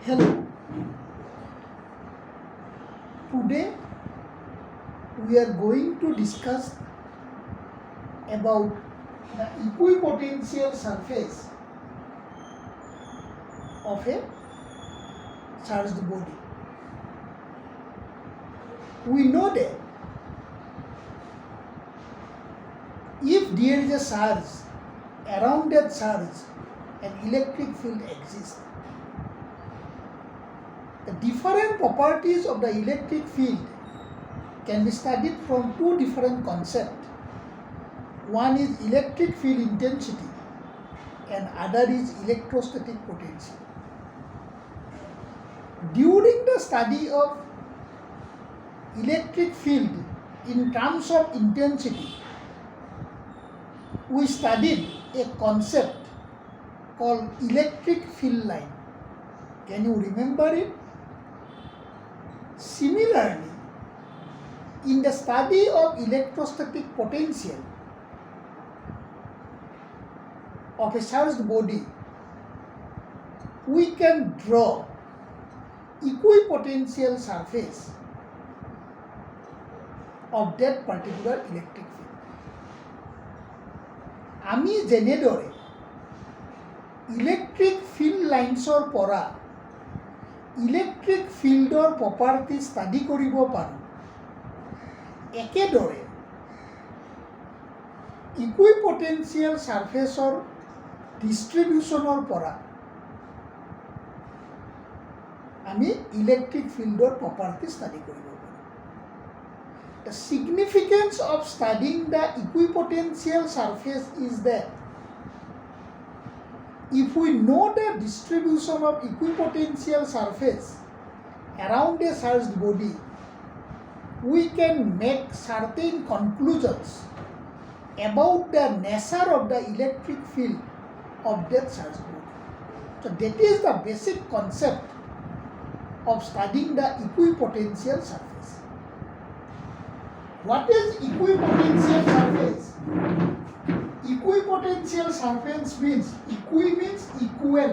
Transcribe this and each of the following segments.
Hello, today we are going to discuss about the equipotential surface of a charged body. We know that if there is a charge, around that charge an electric field exists. The different properties of the electric field can be studied from two different concepts. One is electric field intensity and other is electrostatic potential. During the study of electric field in terms of intensity, we studied a concept called electric field line. Can you remember it? Similarly, in the study of electrostatic potential of a charged body, we can draw equipotential surface of that particular electric field. আমি যেনেদৰে electric field লাইন্সৰ পৰা electric ফিল্ডৰ property study কৰিব পাৰোঁ, একেদৰে ইকুইপটেন্সিয়েল সাৰফেচৰ ডিষ্ট্ৰিবিউশ্যনৰ পৰা আমি electric ফিল্ডৰ প্ৰপাৰ্টি ষ্টাডি কৰিব পাৰোঁ। The significance of studying the equipotential surface is that if we know the distribution of equipotential surface around a charged body, we can make certain conclusions about the nature of the electric field of that charged body. So that is the basic concept of studying the equipotential surface. What is equipotential surface? Equipotential surface means means equal.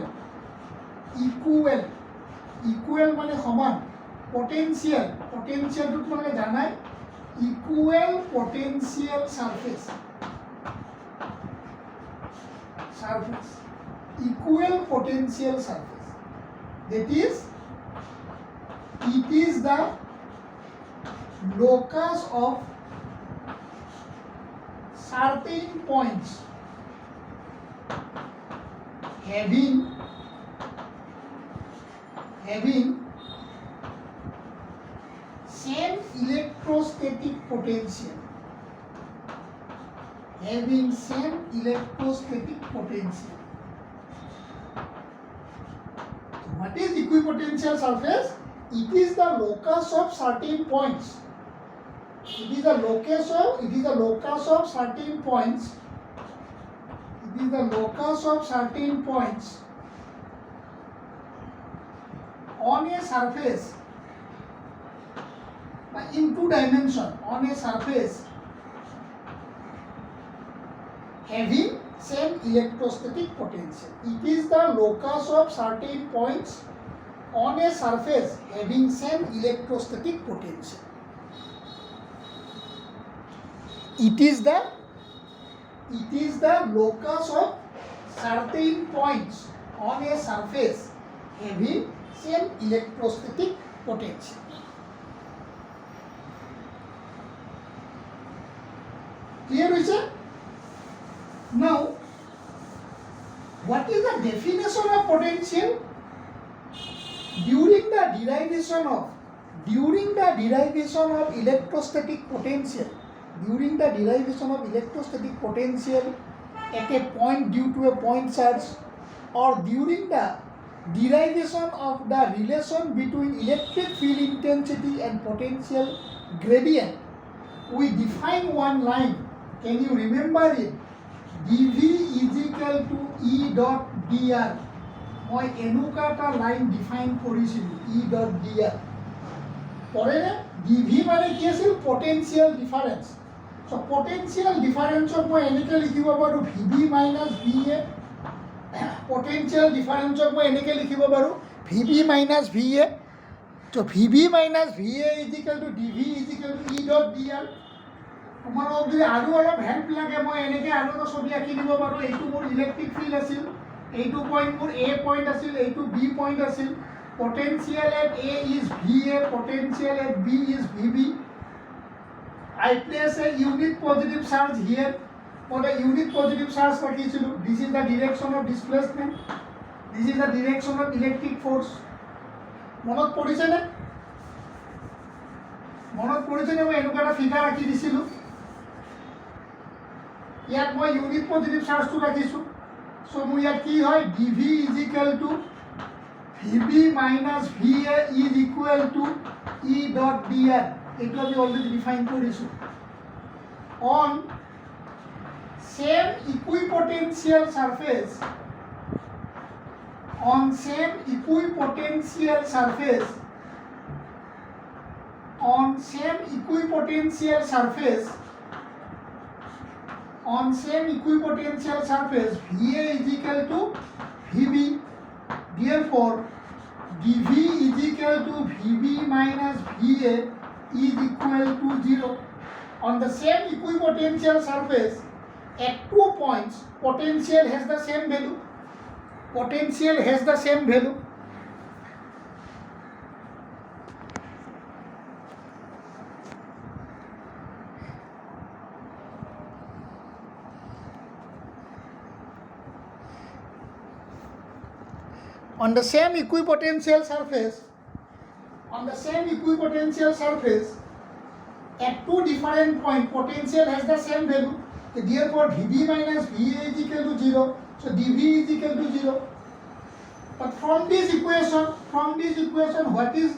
Equal মানে সমান। Potential টো তোমালোকে জানাই, equal potential surface. Equal potential surface. That is, it is the locus of certain points having same electrostatic potential. What is equipotential surface? It is the locus of certain points. It is the locus of certain points. It is the locus of certain points on a surface in two dimensions, on a surface having same electrostatic potential. It is the locus of certain points on a surface having same electrostatic potential. It is the locus of certain points on a surface having same electrostatic potential. Clear is it? Now, what is the definition of potential? During the derivation of electrostatic potential, at a point due to a point charge, or during the derivation of the relation between electric field intensity and potential gradient, we define one line. Can you remember it? dV is equal to E dot dr. মই এনেকুৱা এটা line define কৰিছিলোঁ, E dot dr. পৰে dV মানে কি আছিল? Potential difference. So potential difference of মই এনেকৈ লিখিব পাৰোঁ VB minus VA। Potential difference of মই এনেকৈ লিখিব পাৰোঁ VB minus VA. So VB minus VA is equal to DV is equal to E dot DR. তোমালোকক যদি আৰু অলপ হেল্প লাগে মই এনেকৈ আৰু এটা ছবি আঁকি দিব পাৰোঁ। এইটো মোৰ ইলেক্ট্ৰিক ফিল্ড আছিল, এইটো পইণ্ট মোৰ এ পইণ্ট আছিল, এইটো বি পইণ্ট আছিল। Potential at A is VA, potential at B is VB. I place a unit positive charge here. For the unit positive charge রাখিছিলো, this is the direction of displacement, this is the direction of electric force. মনত পৰিছে নে? মনত পৰিছে নে? মই এনেকুৱা এটা figure আঁকি দিছিলোঁ। ইয়াত মই ইউনিট পজিটিভ চাৰ্জটো ৰাখিছোঁ। চ' মোৰ ইয়াত কি হয়, DV is equal to VB minus VA is equal to E dot DR. এইটো আমি অলৰেডি ডিফাইন কৰিছোঁ। On same equipotential surface, on same equipotential surface, on same equipotential surface, on same equipotential surface, VA is equal to VB. Therefore, DV is equal to VB minus VA is equal to 0. On the same equipotential surface, at 2 points, potential has the same value. Potential has the same value. On the same equipotential surface, at two different points, potential has the same value. Therefore, VB minus VA is equal to 0. So DV is equal to 0. But from this equation, what is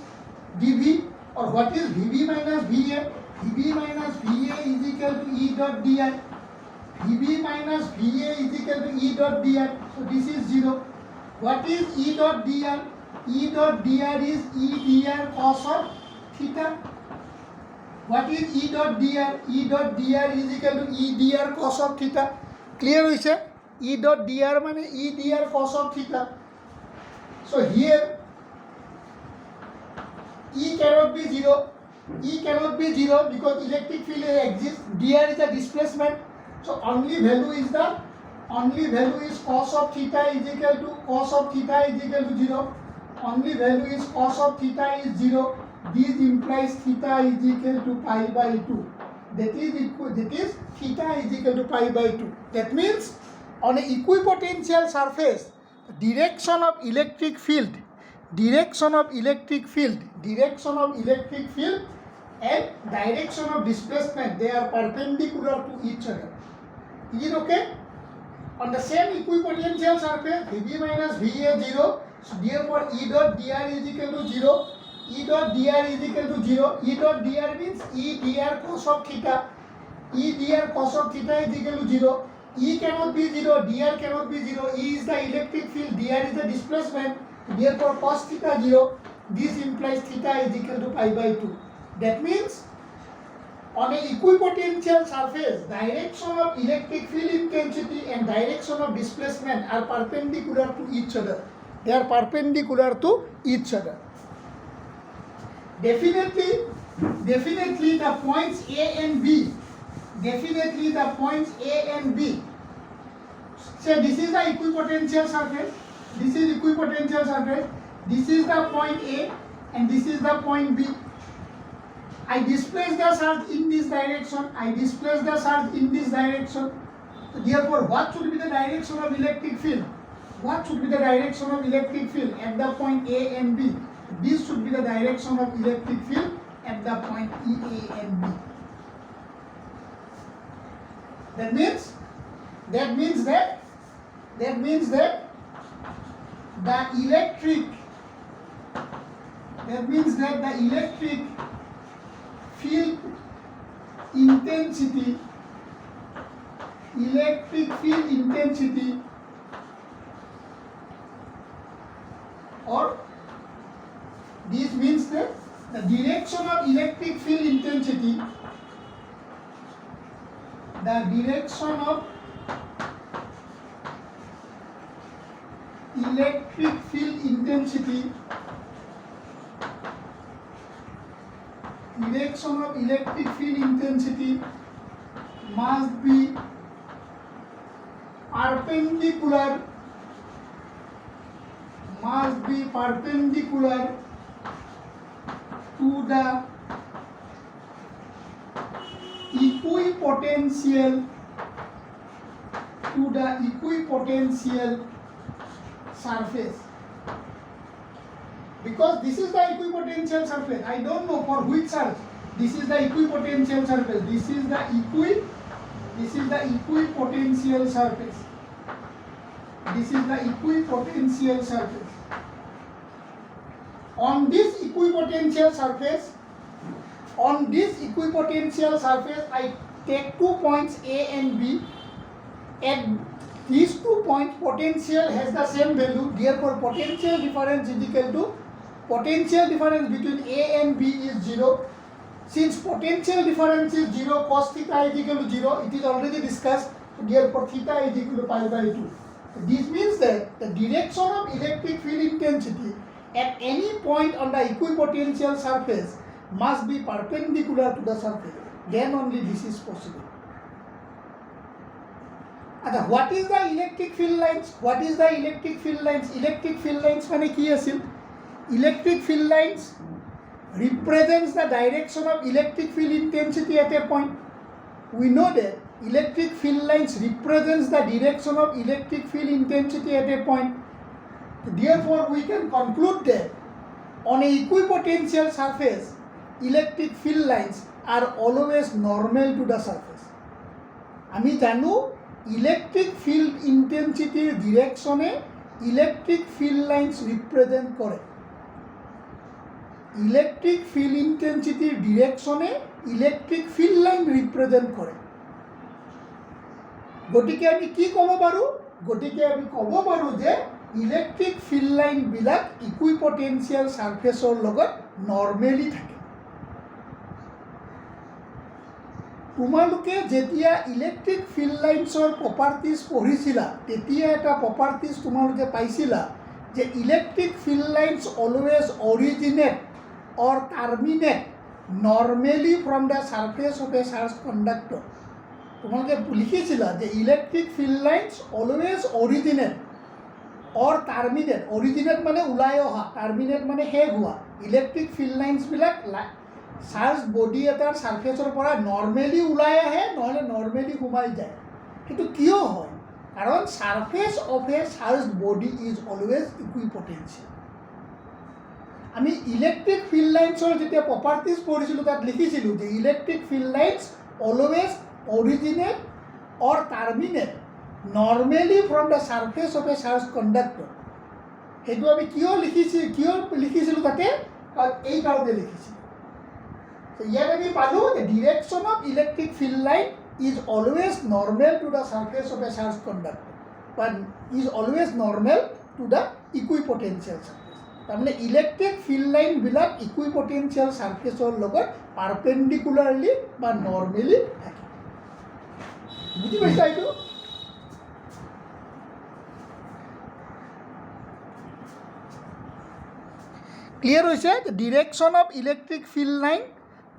DV or what is VB minus VA? VB minus VA is equal to E dot DR. VB minus VA is equal to E dot DR. So this is 0. What is E dot DR? E dot DR is E dr cos of theta. What is E dot dr? E dot dr is equal to E dr cos of theta. Clear hoise? E dot dr mane E dr cos of theta. So here E cannot be 0. E cannot be 0 because electric field exists. Dr is the displacement. So only value is cos of theta is equal to 0. Only value is cos of theta is 0. This implies theta is equal to pi by 2. That is theta is equal to pi by 2. That means on an equipotential surface, direction of electric field and direction of displacement, they are perpendicular to each other. Is it okay? On the same equipotential surface, VB minus VA 0. So therefore, E dot dr is equal to 0. E dot dr is equal to 0. E dot dr means E dr cos of theta. E dr cos of theta is equal to 0. E cannot be 0. Dr cannot be 0. E is the electric field. Dr is the displacement. Therefore, cos theta 0. This implies theta is equal to pi by 2. That means on an equipotential surface, direction of electric field intensity and direction of displacement are perpendicular to each other. They are perpendicular to each other. Definitely the points A and B. So this is the equipotential surface. This is the point A and this is the point B. I displace the charge in this direction. So therefore, what should be the direction of electric field? At the point A and B? This should be the direction of electric field at the point E, A and B. That means that the electric field intensity or this means that the direction of electric field intensity electric field intensity, direction of electric field intensity must be perpendicular to the equipotential surface. Because this is the equipotential surface. I don't know for which surface. This is the equipotential surface. This is the equipotential surface. This is the equipotential surface. On this equipotential surface, I take 2 points A and B. At these 2 points, potential has the same value. Therefore, potential difference is equal to potential difference between A and B is 0. Since potential difference is 0, cos theta is equal to 0. It is already discussed. Therefore, theta is equal to pi by 2. This means that the direction of electric field intensity at any point on the equipotential surface must be perpendicular to the surface. Then only this is possible. What is the electric field lines? Electric field lines মানে কি আছিল? Electric field lines represents the direction of electric field intensity at a point. We know that electric field lines represents the direction of electric field intensity at a point. Therefore, we can conclude that on a equipotential surface, electric field lines are always normal to the surface. আমি জানো electric field ইন্টেন্সিটির ডিরেকশনে electric field lines represent করে। Electric field ইন্টেন্সিটির ডিরেকশনে electric field line represent কৰে। গতিকে আমি কি ক'ব পাৰোঁ? যে ইলেকট্রিক ফিল্ড লাইনবিলাক ইকুইপটেন্সিয়েল সাৰফেচৰ লগত নৰ্মেলি থাকে। তোমালোকে যেতিয়া ইলেক্ট্ৰিক ফিল্ড লাইন্সৰ প্ৰপাৰ্টিজ পঢ়িছিলা তেতিয়া এটা প্ৰপাৰ্টিজ তোমালোকে পাইছিলা যে electric field lines always originate or terminate normally from the surface of a charge conductor. তোমালোকে লিখিছিলা যে electric field lines always originate or terminate. Originate মানে ওলাই অহা, টাৰ্মিনেট মানে শেষ হোৱা। ইলেক্ট্ৰিক ফিল্ড লাইন্সবিলাক চাৰ্জ বডি এটাৰ ছাৰ্ফেচৰ পৰা নৰ্মেলি ওলাই আহে, নহ'লে নৰ্মেলি সোমাই যায়। সেইটো কিয় হয়? কাৰণ surface of a charge body is always equipotential. আমি ইলেক্ট্ৰিক ফিল্ড লাইন্সৰ যেতিয়া প্ৰপাৰ্টিজ পঢ়িছিলোঁ তাত লিখিছিলোঁ যে electric field lines always originate or terminate normally from the surface of a charge conductor. সেইটো আমি কিয় লিখিছিলোঁ তাতে? কাৰণ এই কাৰণে লিখিছিলোঁ। ইয়াত আমি পালোঁ যে direction of electric field line is always normal to the surface of a charge conductor বা is always normal to the equipotential surface. তাৰমানে ইলেক্ট্ৰিক ফিল্ড লাইনবিলাক ইকুইপটেন্সিয়েল ছাৰ্ফেচৰ লগত পাৰপেণ্ডিকুলাৰলি বা নৰ্মেলি থাকে। বুজি পাইছা এইটো? ক্লিয়াৰ হৈছে? Direction of electric field line,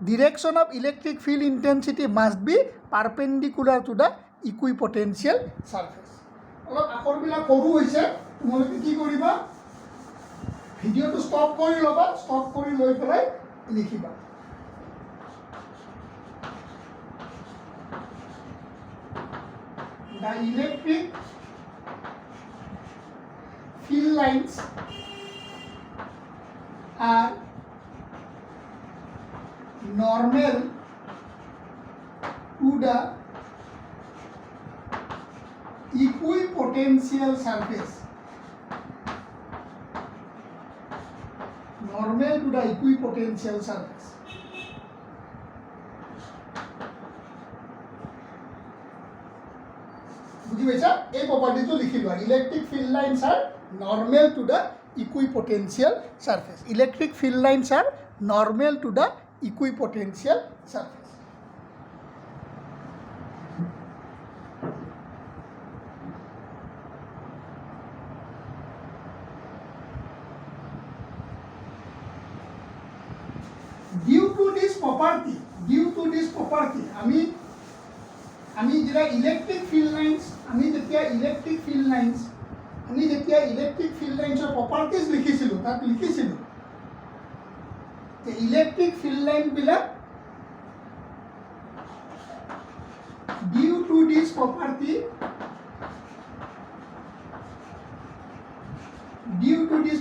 direction of electric field intensity must be perpendicular to the equipotential surface. অলপ আখৰবিলাক সৰু হৈছে, তোমালোকে কি কৰিবা? ভিডিঅ'টো ষ্টপ কৰি ল'বা, ষ্টপ কৰি লৈ পেলাই লিখিবা। The electric field lines are normal to the equipotential surface. Normal to the equipotential surface. বুঝি পাইছা? এই প্ৰপাৰ্টিটো লিখি লোৱা। Electric field lines are normal to the equipotential surface. Electric field lines are normal to the equipotential surface. to this property, আমি যেটা electric field lines, আমি যেতিয়া ইলেক্ট্রিক ফিল্ড লাইন্সৰ প্ৰপাৰ্টিজ লিখিছিলোঁ, তাত লিখিছিলোঁ যে ইলেক্ট্রিক ফিল্ড লাইনবিলাক due to this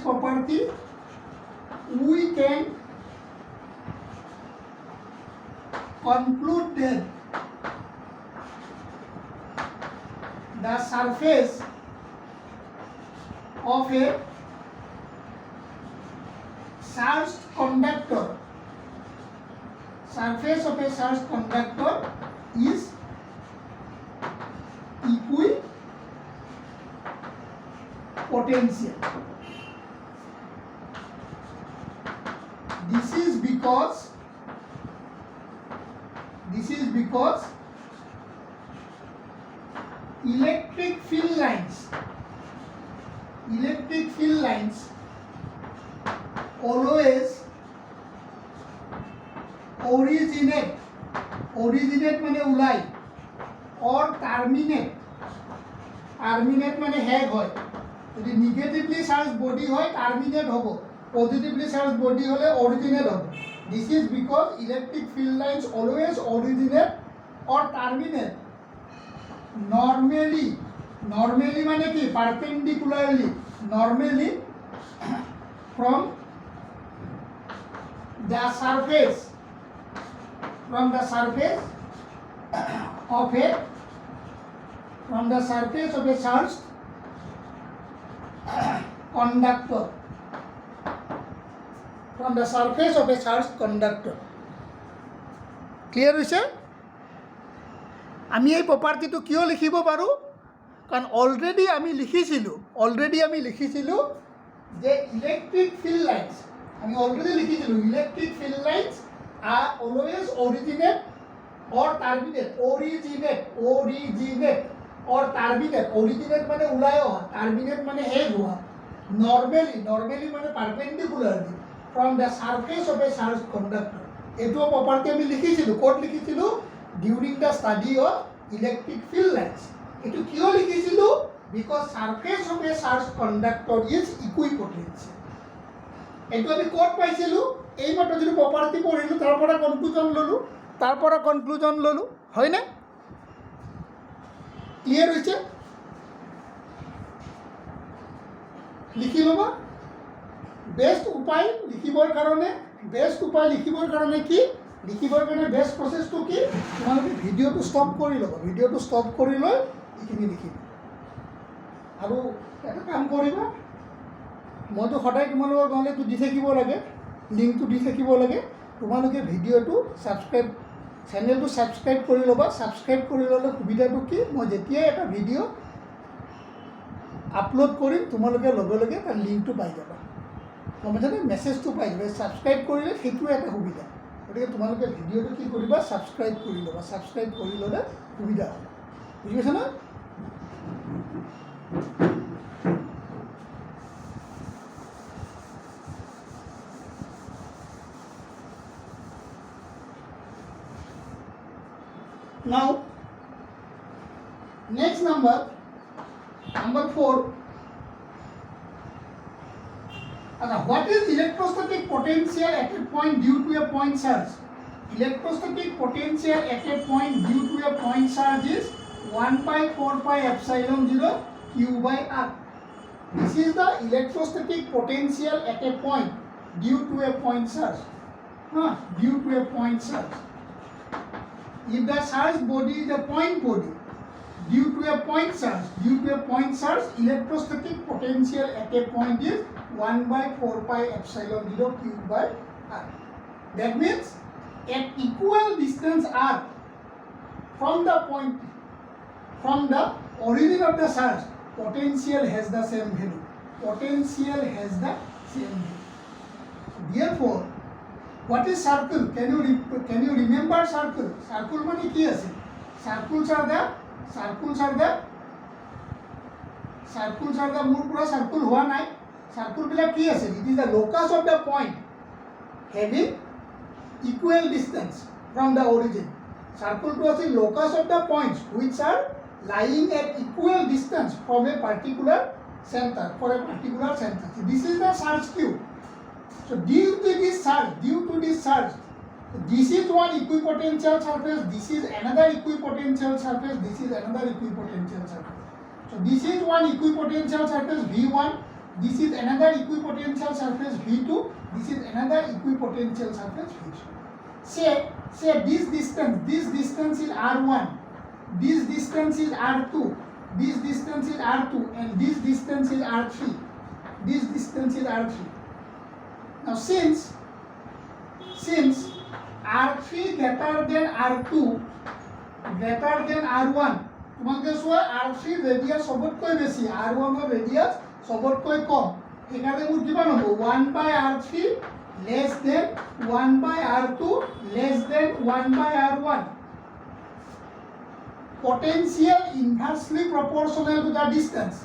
property we can conclude that the surface of a charged conductor is equipotential. This is because electric field lines always originate মানে ওলাই or terminate মানে হেগ হয়। যদি নিগেটিভলি চার্জ বডি হয় terminate হ'ব, positively charge body হলে originate হ'ব। This is because electric field lines always originate or terminate normally মানে কি perpendicularly from the surface of a charged conductor. Clear হৈছে? আমি এই প্ৰপাৰ্টিটো কিয় লিখিব পাৰোঁ? কাৰণ অলৰেডি আমি লিখিছিলোঁ যে electric field lines are always originate or terminate. Originate মানে ওলাই অহা, terminate মানে হেগ হোৱা। Normally মানে perpendicularly from the surface of a charged conductor. এইটো প্ৰপাৰ্টি আমি লিখিছিলোঁ। ক'ত লিখিছিলোঁ? During the study of electric field lines. এইটো কিয় লিখিছিলোঁ? Because surface of a charged conductor is equipotential. এইটো আমি ক'ত পাইছিলোঁ? এইমাত্ৰ যিটো প্ৰপাৰ্টি পঢ়িলোঁ তাৰ পৰা কনক্লুজন ল'লোঁ, হয়নে? ক্লিয়াৰ হৈছে? লিখি ল'বা। বেষ্ট উপায় লিখিবৰ কাৰণে কি? লিখিবৰ কাৰণে বেষ্ট প্ৰচেছটো কি? তোমালোকে ভিডিঅ'টো ষ্টপ কৰি ল'বা। ভিডিঅ'টো ষ্টপ কৰি লৈ এইখিনি লিখিবা। আৰু এটা কাম কৰিবা, মইতো সদায় তোমালোকৰ গাঁৱলৈতো দি থাকিব লাগে, লিংকটো দি থাকিব লাগে। তোমালোকে ভিডিঅ'টো চেনেলটো ছাবস্ক্ৰাইব কৰি ল'বা। ছাবস্ক্ৰাইব কৰি ল'লে সুবিধাটো কি? মই যেতিয়াই এটা ভিডিঅ' আপলোড কৰিম তোমালোকে লগে লগে তাৰ লিংকটো পাই যাবা, গম পাইছানে? মেছেজটো পাই যাবা। ছাবস্ক্ৰাইব কৰিলে সেইটোৱে এটা সুবিধা। গতিকে তোমালোকে ভিডিঅ'টো কি কৰিবা? ছাবস্ক্ৰাইব কৰি ল'বা। ছাবস্ক্ৰাইব কৰি ল'লে সুবিধা হ'ব। বুজি পাইছা ন? Now, next number 4. What is electrostatic potential at a point due to a point charge? Electrostatic potential at a point due to a point charge is 1/4πε0 Q by R. This is the electrostatic potential at a point due to a point charge. If the charged body is a point body, due to a point charge, electrostatic potential at a point is 1/4πε0 Q by R. That means at equal distance R from the origin of the charge, potential has the same value. Therefore, what is circle? Can you remember circle? Circle মানে কি আছে? Circles are the মোৰ পুৰা circle হোৱা নাই। Circle বিলাক কি আছে? It is the locus of the point having equal distance from the origin. Circle to is the locus of the points which are lying at equal distance from a particular center, for a particular center. So this is the search cube. So due to this search, this is one equipotential surface, this is another equipotential surface, this is another equipotential surface. So this is one equipotential surface V1, this is another equipotential surface V2, this is another equipotential surface V3. Say this distance is R1, this distance is R2, this distance is R2, and this distance is R3. This distance is R3. Now since R3 greater than R2 greater than R1, তোমাকে সোয়া R3 radius সবতকৈ বেশি, R1 এর radius সবতকৈ কম, এখানে মোৰ কিমান হ'ব 1/R3 less than 1/R2 less than 1/R1. Potential inversely proportional to the distance.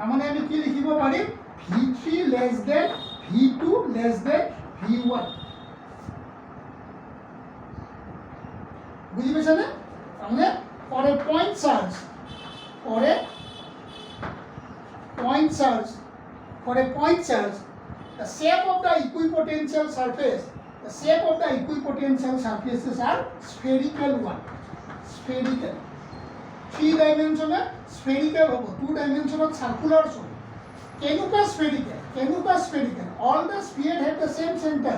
মানে আমি কি লিখিব পাৰিম V3 less than V2 less than V1. বুঝি পাইছা না? মানে for a point charge, the shape of the equipotential surfaces are spherical one. Spherical. 3-dimensional spherical hobo, 2-dimensional circular hobo. Kenuka spherical. All the sphere have the same center.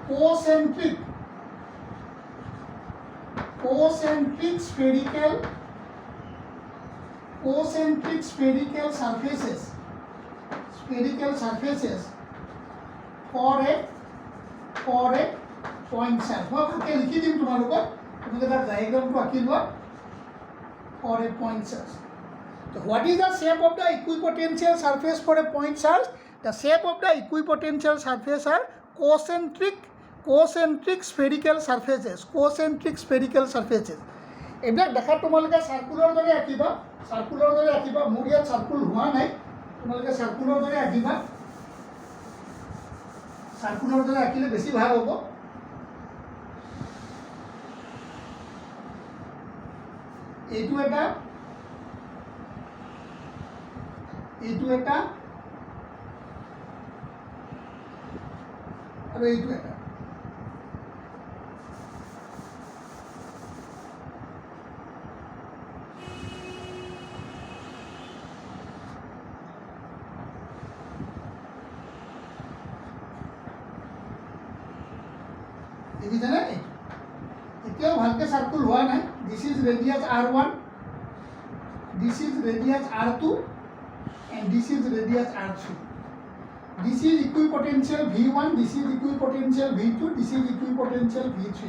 Concentric spherical surfaces for a point charge. মই ভালকে লিখি দিম তোমালোকক, তোমালোকে তাৰ ডায়াগ্ৰামটো আঁকি লোৱা for a point charge. So what is the shape of the equipotential surface for a point charge? The shape of the equipotential surface are concentric spherical surfaces. এইবিলাক দেখা তোমালোকে সার্কুলার দৰে আঁকিবা, মোৰ ইয়াত সার্কুল হোৱা নাই, তোমালোকে সার্কুলার দৰে আঁকিবা, সার্কুলার দৰে আঁকিলে বেছি ভাল হ'ব। এইটো এটা আৰু এইটো এটা। এতিয়াও ভালকে সার্কুল হোৱা নাই। This is radius R1, this is radius R2, and this is radius R3. This is equipotential V1, this is equipotential V2, this is equipotential V3.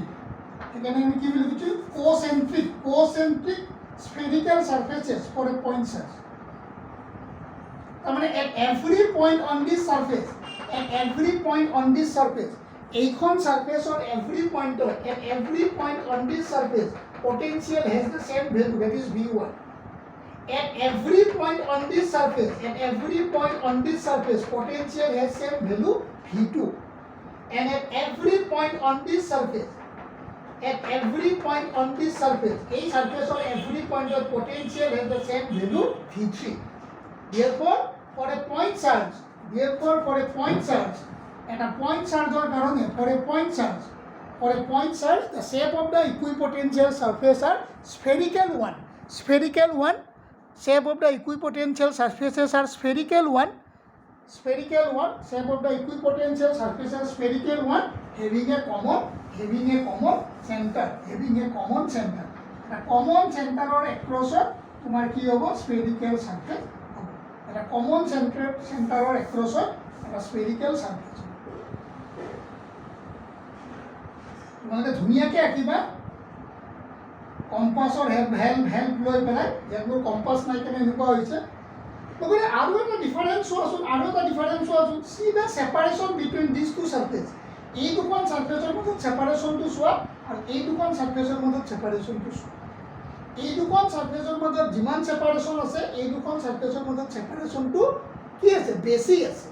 এখানে আমি কি লিখেছি concentric spherical surfaces for a point charge. তার মানে at every point on this surface, এইখন সারফেসৰ every point on this surface potential has the same value, that is V1. At every point on this surface potential has same value V2. And at every point on this surface এই সারফেসৰ every point of potential has the same value V3. Therefore for a point charge and a point charge for a point charge the shape of the equipotential surface are spherical one. Shape of the equipotential surfaces are spherical one. Shape of the equipotential surfaces are spherical one, having a common center. The common center or across তোমার কি হবে spherical surface হবে। এটা common center or across এটা spherical surface। তোমালোকে ধুনীয়াকৈ আঁকিবা, কম্পাছৰ help লৈ পেলাই, ইয়াতবোৰ কম্পাছ নাই কেনে এনেকুৱা হৈছে। গতিকে আৰু এটা ডিফাৰেঞ্চ চোৱাচোন, চি দ্য ছেপাৰেশ্যন বিটুইন দিছ টু ছাৰ্ফেচ। এই দুখন ছাৰ্ফেচৰ মাজত ছেপাৰেশ্যনটো চোৱা আৰু এই দুখন ছাৰ্ফেচৰ মাজত ছেপাৰেশ্যনটো চোৱা। এই দুখন ছাৰ্ফেচৰ মাজত যিমান ছেপাৰেশ্যন আছে, এই দুখন ছাৰ্ফেচৰ মাজত ছেপাৰেশ্যনটো কি আছে বেছি আছে।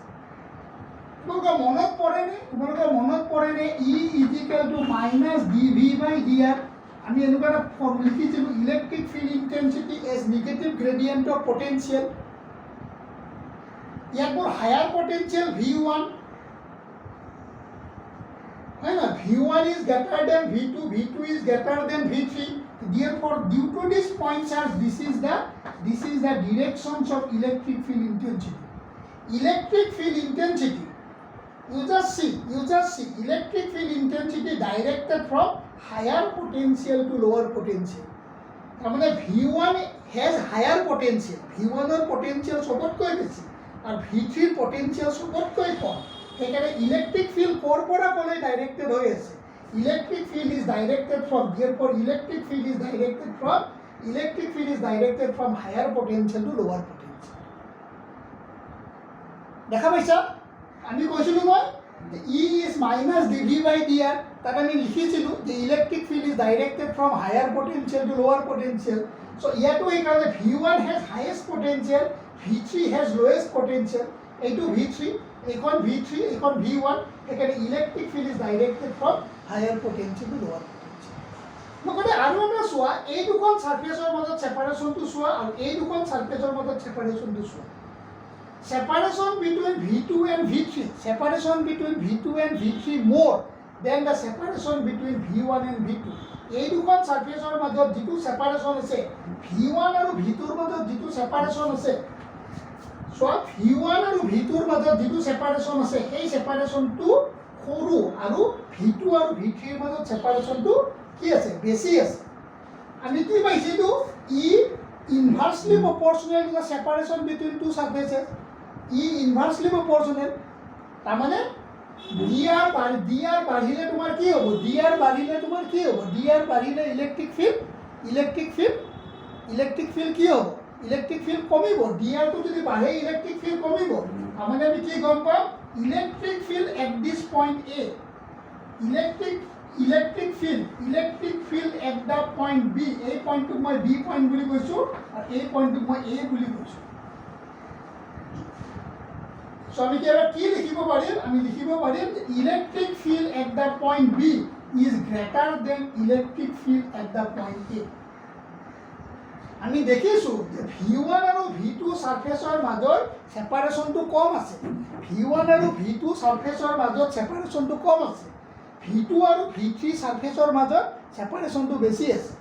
তোমালোকৰ মনত পৰেনে E equal to minus dV/dr আমি এনেকুৱা এটা ফৰ্ম লিখিছিলোঁ electric field intensity as negative gradient of potential ইয়াত মোৰ হায়াৰ পটেনচিয়েল V1 হয় না V1 is greater than V2 V2 is greater than V3 therefore due to this point charge this is the directions of electric field intensity you just see electric field intensity directed from higher potential to lower potential তারমানে V1 has higher potential V1 এর potential সবতকৈ বেছি আর V3 এর potential সবতকৈ কম সেইকাৰণে electric field কোৰ পৰা কলে directed হৈ আছে electric field is directed from therefore electric field is directed from higher potential to lower potential দেখা পাইছা আমি কৈছিলো মই E is minus dV/dr তাত আমি লিখিছিলো যে electric field is directed from higher potential to lower potential so ইয়াতো এইকাৰণে V1 has highest potential V3 has lowest potential এইটো V3 এইখন V3 এইখন V1 এখানে electric field is directed from higher potential to lower potential লগতে আৰু এটা চোৱা এই দুখন সাৰফেসৰ মাজত সেপাৰেশনটো চোৱা আৰু এই দুখন সাৰফেসৰ মাজত সেপাৰেশনটো চোৱা separation between V2 and V3 more than the separation between V1 and V2 এই দুখন সারফেসৰ মাজত যেটো সেপাৰেশন আছে V1 আৰু V2 ৰ মাজত যেটো সেপাৰেশন আছে সো V1 আৰু V2 ৰ মাজত যেটো সেপাৰেশন আছে সেই সেপাৰেশনটো সৰু আৰু V2 আৰু V3 ৰ মাজত সেপাৰেশনটো কি আছে বেছি আছে আমি কি পাইছিলো E inversely proportional to the separation between two surfaces E inversely proportional তার মানে dr বাঢ়িলে তোমার কি হ'ব dr বাঢ়িলে ইলেক্ট্রিক ফিল্ড কি হ'ব ইলেক্ট্রিক ফিল্ড কমিব dr তো যদি বাঢ়ে ইলেক্ট্রিক ফিল্ড কমিব তার মানে আমি কি গম পাম electric field at this point A electric field at the point B এই পয়েন্টটোক মই B পয়েন্ট বুলি কৈছো আৰু এই পয়েন্টটোক মই A বুলি কৈছো So আমি কি লিখিব পাৰিম আমি লিখিব পাৰিম electric field at the point B is greater than electric field at the point A আমি দেখিছো যে V1 আৰু V2 সারফেসৰ মাজৰ সেপাৰেশনটো কম আছে V1 আৰু V2 সারফেসৰ মাজত সেপাৰেশনটো কম আছে V2 আৰু V3 সারফেসৰ মাজত সেপাৰেশনটো বেছি আছে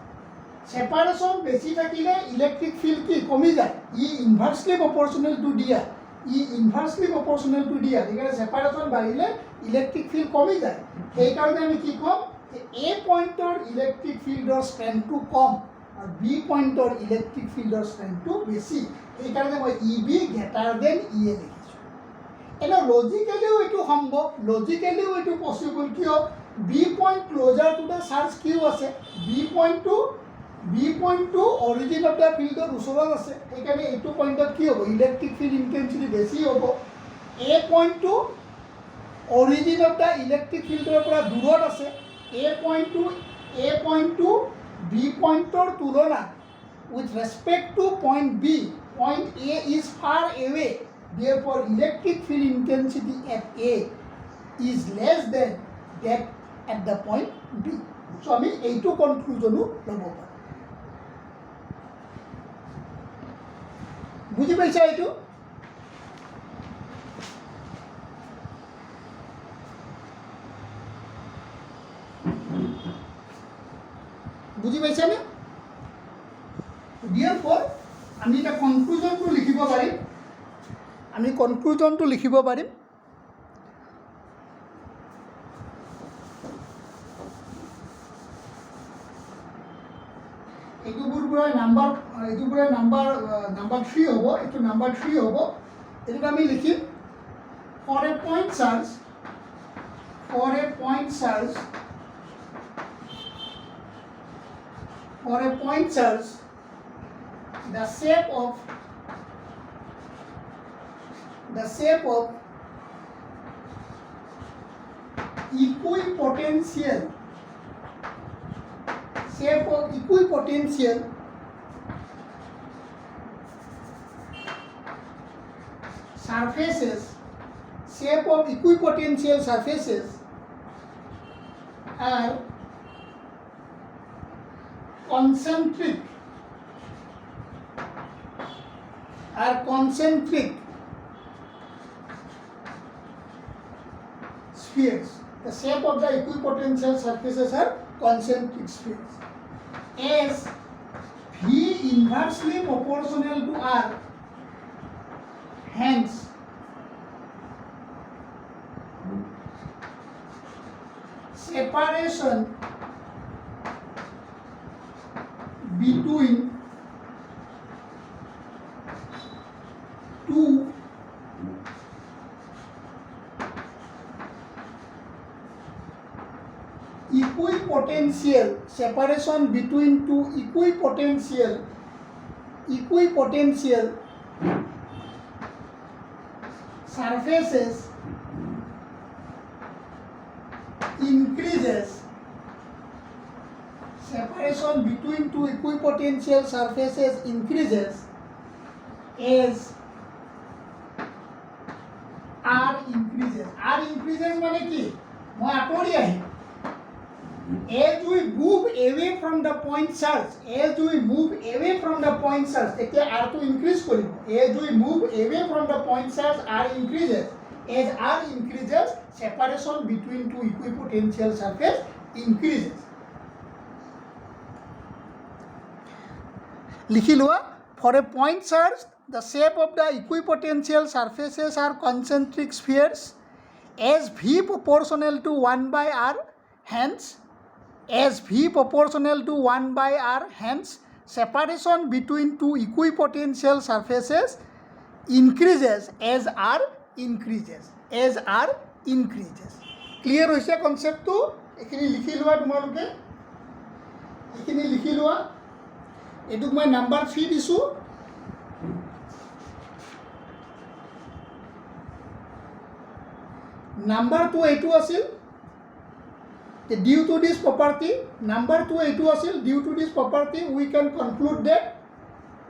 সেপাৰেশন বেছি থাকিলে ইলেক্ট্রিক ফিল্ড কি কমি যায় ই ইনভার্সলি প্রপোর্শনাল টু dr এখানে সেপারেশন বাড়িলে ইলেক্ট্রিক ফিল্ড কমি যায় সেই কারণে আমি কি কম যে এ পয়েন্টৰ ইলেক্ট্রিক ফিল্ডৰ স্ট্রেংথটো কম আৰু বি পয়েন্টৰ ইলেক্ট্রিক ফিল্ডৰ স্ট্রেংথটো বেছি এই কারণে মই EB গ্রেটার দেন EA লিখিছো এনে লজিক্যালিও এটো সম্ভৱ লজিক্যালিও এটো পসিবল কিয় B point closer to the charge Q আছে বি পয়েন্টটো অরিজিন অফ দা ফিল্ডৰ ওচৰত আছে সেইকাৰণে এইটো পয়েন্টত কি হ'ব ইলেক্ট্রিক ফিল্ড ইন্টেন্সিটি বেছি হ'ব এ পয়েন্টটো অরিজিন অফ দা ইলেক্ট্রিক ফিল্ডৰ পৰা দূৰত আছে এ পয়েন্টটো বি পয়েন্টৰ তুলনাত with respect to point B point A is far away therefore electric field intensity at A is less than that at the point B so আমি এইটো কনক্লুজনো ল'ব পাৰোঁ বুঝি পাইছা এইটো বুঝি পাইছা নে therefore আমি এটা কনক্লুজনটো লিখিব পাৰিম এইটো পুৰা নাম্বাৰ 3 হ'ব এইটো নাম্বাৰ 3 হ'ব এটো আমি লিখিম for a point charge the shape of equipotential shape of equipotential surfaces are concentric spheres. The shape of the equipotential surfaces are concentric spheres. As V inversely proportional to R, hence separation between two equipotential surfaces increases. Separation between two equipotential surfaces increases as R increases. R increases মানে কি? মই আঁতৰি আহিম। As we move away from the point charge, তেতিয়া R to increase কৰিব। As we move away from the point charge, R increases. As R increases, separation between two equipotential surfaces increases. লিখি লোৱা, for a point charge, the shape of the equipotential surfaces are concentric spheres as V proportional to 1 by R, hence separation between two equipotential surfaces increases as R increases. Clear হৈছে কনসেপ্টটো? এইখিনি লিখি লোৱা তোমালোকে, এইখিনি লিখি লোৱা। এইটোক মই নাম্বাৰ 3 দিছোঁ। নাম্বাৰ 2 এইটো আছিল। Due to this property, number 2 এইটো আছিল। Due to this property, we can conclude that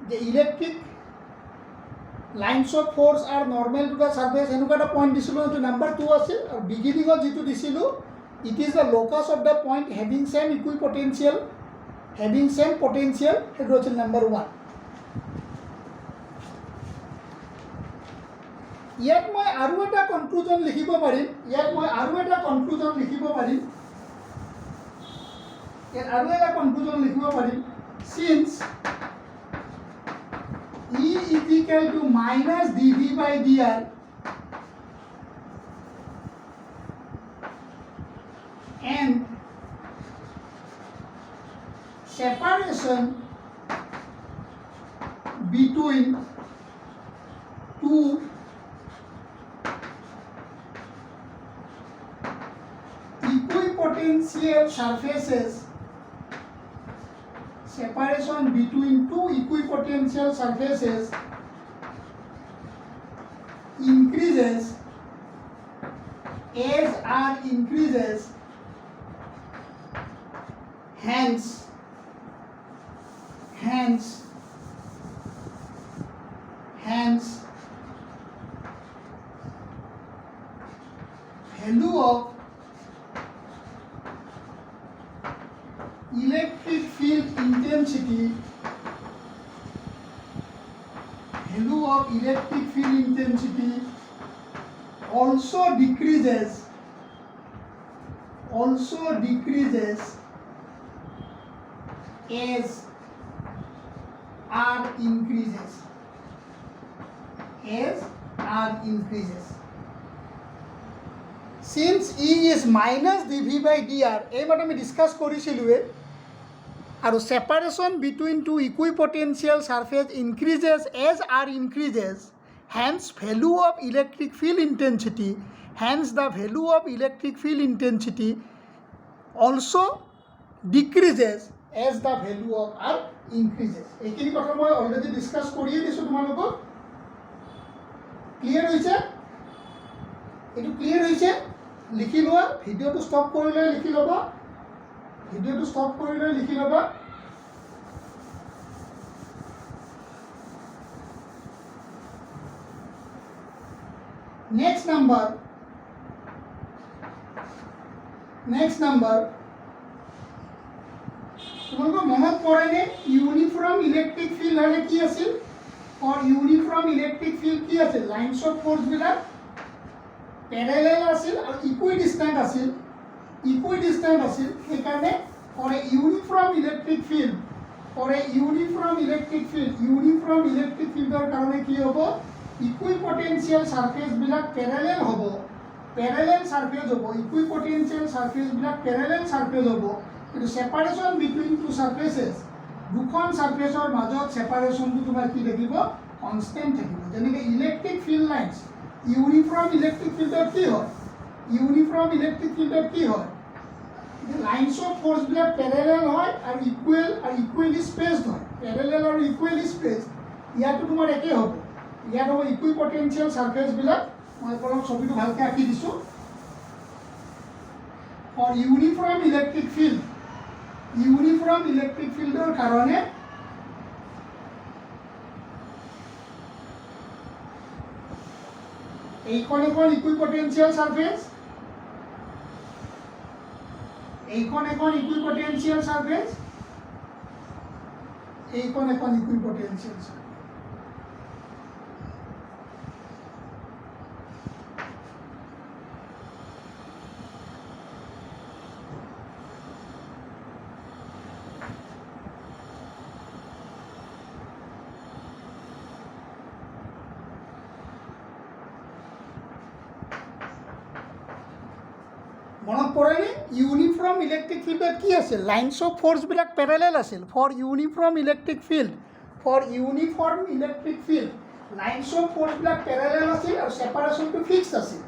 the electric lines of force are normal to the surface. এনেকুৱা এটা পইণ্ট দিছিলোঁ, এইটো নাম্বাৰ 2 আছিল। আৰু বিগিনিঙত যিটো দিছিলোঁ, it is the locus of the point having same potential, সেইটো আছিল নাম্বাৰ 1। ইয়াত মই আৰু এটা কনক্লুজন লিখিব পাৰিম। Since E is equal to minus dV by dr and separation between two equipotential surfaces increases as R increases, hence value of electric field intensity also decreases as R increases. Since E is minus dV by dr, এই মাত্ৰ আমি discuss কৰিছিলোঁৱে। আৰু separation between two equipotential surface increases as R increases, hence the value of electric field intensity also decreases as the value of R increases. এইখিনি কথা মই already discuss কৰিয়ে দিছোঁ তোমালোকক। ক্লিয়াৰ হৈছে? এইটো ক্লিয়াৰ হৈছে? লিখি লোৱা। ভিডিঅ'টো ষ্টপ কৰি লৈ লিখি ল'বা। নেক্সট নাম্বার তোমালোকৰ মনত পৰেনে ইউনিফৰ্ম ইলেক্ট্ৰিক ফিল্ড হ'লে কি আছিল ফৰ ইউনিফৰ্ম ইলেক্ট্ৰিক ফিল্ড কি আছিল লাইনছ অফ ফ'ৰ্চবিলাক পেৰেলেল আছিল আৰু ইকুইডিষ্টেণ্ট আছিল সেইকাৰণে for a uniform electric field uniform electric ফিল্ডৰ কাৰণে কি হ'ব ইকুইপটেনচিয়েল ছাৰ্ফেচবিলাক পেৰেলেল হ'ব ইকুইপটেনচিয়েল ছাৰ্ফেচবিলাক পেৰেলেল ছাৰ্ফেচ হ'ব কিন্তু ছেপাৰেশ্যন বিটুইন টু ছাৰ্ফেচেছ দুখন ছাৰ্ফেচৰ মাজত ছেপাৰেশ্যনটো তোমাৰ কি থাকিব কনষ্টেণ্ট থাকিব যেনেকৈ electric field lines uniform electric ফিল্ডত কি হয় লাইনছ অফ ফ'ৰ্চবিলাক পেৰেলেল হয় আৰু ইকুৱেলি স্পেচড হয় ইয়াতো তোমাৰ একেই হ'ব ইয়াত হ'ব ইকুইপটেনচিয়েল ছাৰ্ফেচবিলাক মই অলপ ছবিটো ভালকৈ আঁকি দিছোঁ ফৰ ইউনিফৰ্ম ইলেক্ট্ৰিক ফিল্ডৰ কাৰণে এইখন এখন ইকুইপটেনচিয়েল ছাৰ্ফেচ এইখন এখন ইকুইপটেনচিয়েল ছাৰ্ফেচ মনত পৰেনে ইউনিফৰ্ম ইলেক্ট্ৰিক ফিল্ডত কি আছিল লাইনছ অফ ফ'ৰ্চবিলাক পেৰেলেল আছিল for uniform electric field lines of ফ'ৰ্চবিলাক পেৰেলেল আছিল আৰু ছেপাৰেশ্যনটো ফিক্সড আছিল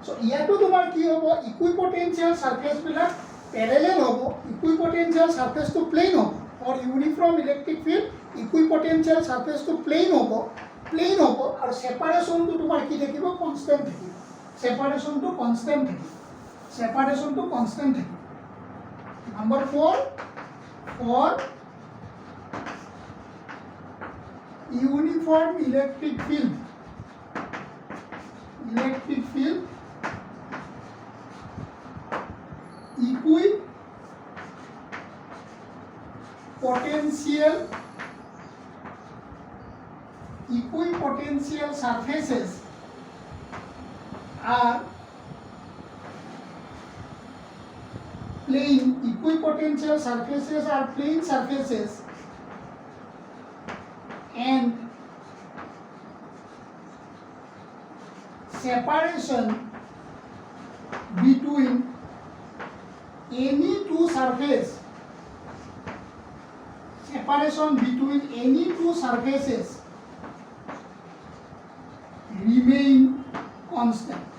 চ' ইয়াতো তোমাৰ কি হ'ব ইকুইপটেনচিয়েল ছাৰ্ফেচবিলাক পেৰেলেল হ'ব ইকুইপটেনচিয়েল ছাৰ্ফেচটো প্লেইন হ'ব for uniform electric field equipotential ছাৰ্ফেচটো প্লেইন হ'ব আৰু ছেপাৰেশ্যনটো তোমাৰ কি থাকিব কনষ্টেণ্ট থাকিব ছেপাৰেশ্যনটো কনষ্টেণ্ট থাকিব number 4 for uniform electric field equipotential surfaces are plane surfaces and separation between any two surfaces remain constant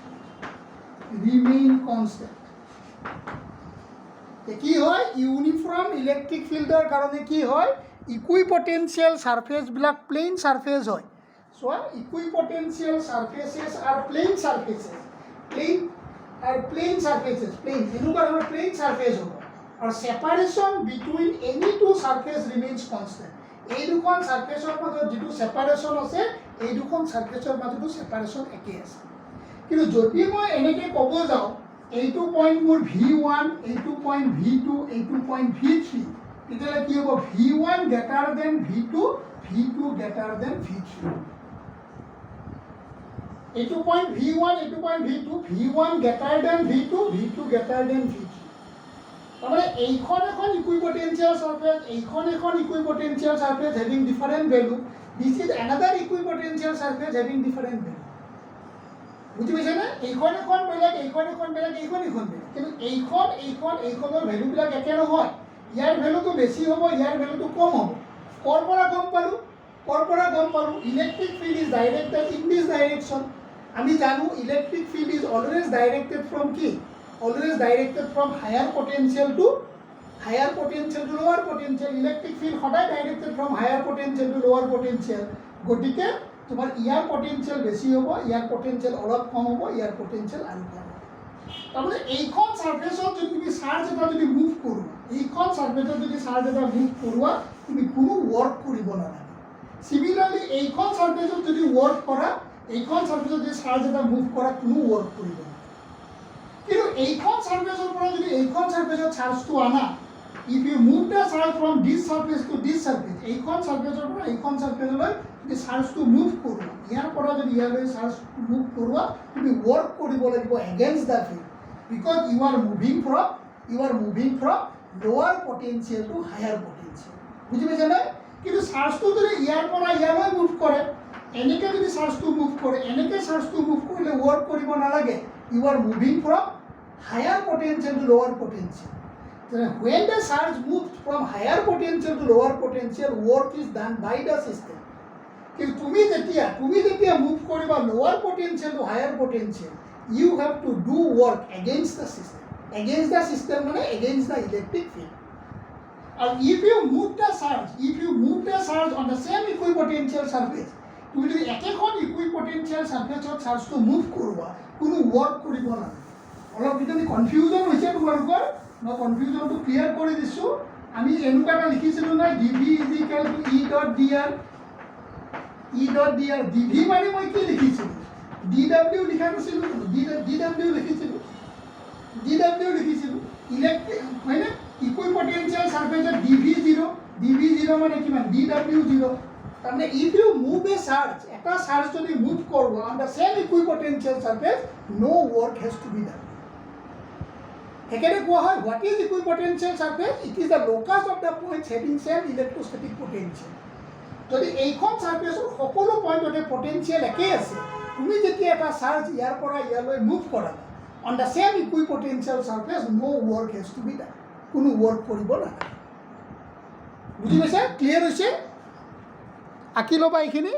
কি হয় ইউনিফৰ্ম ইলেক্ট্ৰিক ফিল্ডৰ কাৰণে কি হয় ইকুইপটেনচিয়েল ছাৰ্ফেচবিলাক প্লেইন ছাৰ্ফেচ হয় চোৱা ইকুইপটেনচিয়েল ছাৰ্ফেচেছ আৰু প্লেইন ছাৰ্ফেচেছ এনেকুৱা ধৰণৰ প্লেইন ছাৰ্ফেচ হ'ব আৰু separation between any two surface remains constant এই দুখন ছাৰ্ফেচৰ মাজত যিটো ছেপাৰেশ্যন আছে এই দুখন ছাৰ্ফেচৰ মাজতো ছেপাৰেশ্যন একেই আছে কিন্তু যদি মই এনেকৈ ক'ব যাওঁ এইটো পইণ্ট মোৰ V1 এইটো পইণ্ট V2 এইটো পইণ্ট V3 তেতিয়াহ'লে কি হ'ব V1 greater than V2 V2 greater than V3 এইটো পইণ্ট V1 এইটো point V2 V1 greater than V2 V2 greater than V3 তাৰমানে এইখন এখন ইকুইপটেনচিয়েল surface having different value this is another equipotential surface having different value বুজি পাইছেনে এইখন বেলেগ কিন্তু এইখনৰ ভেলুবিলাক একে নহয় ইয়াৰ ভেলুটো বেছি হ'ব ইয়াৰ ভেলুটো কম হ'ব ক'ৰ পৰা গম পালোঁ electric field is directed in this direction আমি জানো electric field is always directed from higher potential to lower potential electric field সদায় directed from higher potential to lower potential গতিকে তোমাৰ ইয়াৰ পটেনচিয়েল বেছি হ'ব ইয়াৰ পটেনচিয়েল অলপ কম হ'ব ইয়াৰ পটেনচিয়েল আৰু কম হ'ব তাৰমানে এইখন ছাৰ্ফেচত যদি তুমি চাৰ্জ এটা যদি মুভ কৰোৱা তুমি কোনো ৱৰ্ক কৰিব নালাগে চিমিলাৰলি এইখন ছাৰ্ফেচত যদি ৱৰ্ক কৰা এইখন সারফেসত যদি চার্জ এটা মুভ করা কোনো ওয়ার্ক কৰিব না কিন্তু এইখন সারফেসৰ পৰা যদি এইখন সারফেসত চার্জটো আনা if you move the charge from this surface to this surface এইখন সারফেসৰ পৰা এইখন সারফেসলৈ যদি চার্জটো মুভ কৰোৱা ইয়াৰ পৰা যদি ইয়ালৈ চার্জ মুভ কৰোৱা তুমি ওয়ার্ক কৰিব লাগিব against the field because you are moving from lower potential to higher potential বুজি পাইছে নাই কিন্তু চার্জটো যদি ইয়াৰ পৰা ইয়ালৈ মুভ কৰে এনেকৈ যদি চার্জটো মুভ কৰে এনেকৈ চার্জটো মুভ কৰিলে ওয়ার্ক কৰিব নালাগে you are moving from higher potential to lower potential when the charge moves from higher potential to lower potential work is done by the system কিন্তু তুমি যেতিয়া মুভ কৰিবা lower potential to higher potential you have to do work against the system মানে against the electric field and if you move the charge on the same equipotential surface তুমি যদি একেখন equipotential surfaceত চাৰ্জটো move কৰোৱা কোনো work কৰিব নালাগে অলপ যদি কনফিউজন হৈছে তোমালোকৰ মই কনফিউজনটো ক্লিয়াৰ কৰি দিছোঁ আমি এনেকুৱা এটা লিখিছিলোঁ নাই dv equal to e dot dr dv মানে মই কি লিখিছিলোঁ dw লিখা নাছিলোঁ dw লিখিছিলোঁ ইলেক্ট্ৰিক হয়নে ইকুইপটেনশিয়াল সারফেসত dv0 মানে কিমান dw0 তাৰমানে if you move a charge এটা চাৰ্জ যদি মুভ কৰোঁ on the same equipotential surface no work has to be done সেইকাৰণে কোৱা হয় what is equipotential surface it is the locus of the points having same electrostatic potential যদি এইখন সারফেসৰ সকলো পইণ্টতে potential একেই আছে তুমি যেতিয়া এটা চাৰ্জ ইয়াৰ পৰা ইয়ালৈ মুভ কৰা on the same equipotential surface no work has to be done কোনো ওয়ার্ক কৰিব নালাগে বুজি পাইছে ক্লিয়াৰ হৈছে আঁকি ল'বা এইখিনি